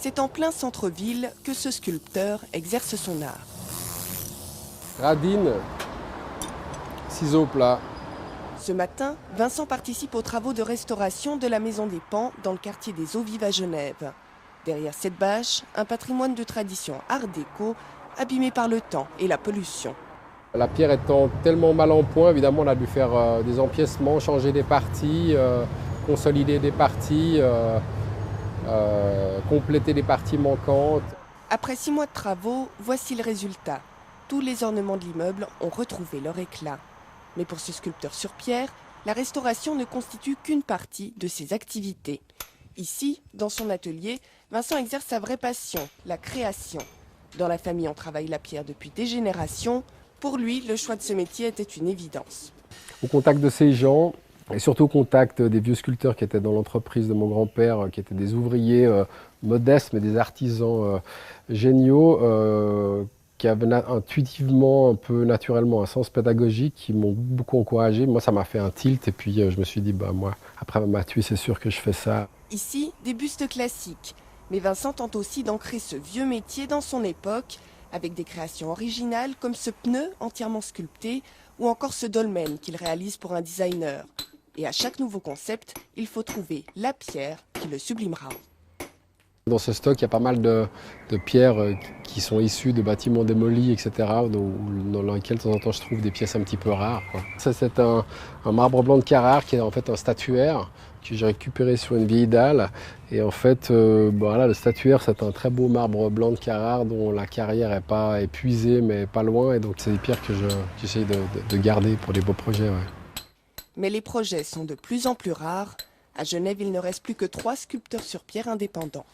C'est en plein centre-ville que ce sculpteur exerce son art. Radine, ciseaux plats. Ce matin, Vincent participe aux travaux de restauration de la Maison des Pans dans le quartier des Eaux Vives à Genève. Derrière cette bâche, un patrimoine de tradition art déco, abîmé par le temps et la pollution. La pierre étant tellement mal en point, évidemment, on a dû faire des empiècements, changer des parties, consolider des parties, compléter des parties manquantes. Après 6 mois de travaux, voici le résultat. Tous les ornements de l'immeuble ont retrouvé leur éclat. Mais pour ce sculpteur sur pierre, la restauration ne constitue qu'une partie de ses activités. Ici, dans son atelier, Vincent exerce sa vraie passion, la création. Dans la famille, on travaille la pierre depuis des générations. Pour lui, le choix de ce métier était une évidence. Au contact de ces gens, et surtout au contact des vieux sculpteurs qui étaient dans l'entreprise de mon grand-père, qui étaient des ouvriers modestes, mais des artisans géniaux, qui avaient intuitivement, un peu naturellement, un sens pédagogique, qui m'ont beaucoup encouragé. Moi, ça m'a fait un tilt, et puis je me suis dit, moi, après ma tuile, c'est sûr que je fais ça. Ici, des bustes classiques. Mais Vincent tente aussi d'ancrer ce vieux métier dans son époque, avec des créations originales comme ce pneu entièrement sculpté, ou encore ce dolmen qu'il réalise pour un designer. Et à chaque nouveau concept, il faut trouver la pierre qui le sublimera. Dans ce stock, il y a pas mal de pierres qui sont issues de bâtiments démolis, etc., dans lesquels de temps en temps je trouve des pièces un petit peu rares, quoi. Ça, c'est un marbre blanc de Carrare qui est en fait un statuaire que j'ai récupéré sur une vieille dalle. Et en fait, voilà, le statuaire, c'est un très beau marbre blanc de Carrare dont la carrière n'est pas épuisée, mais pas loin. Et donc, c'est des pierres que j'essaye de garder pour des beaux projets. Ouais. Mais les projets sont de plus en plus rares. À Genève, il ne reste plus que 3 sculpteurs sur pierre indépendants.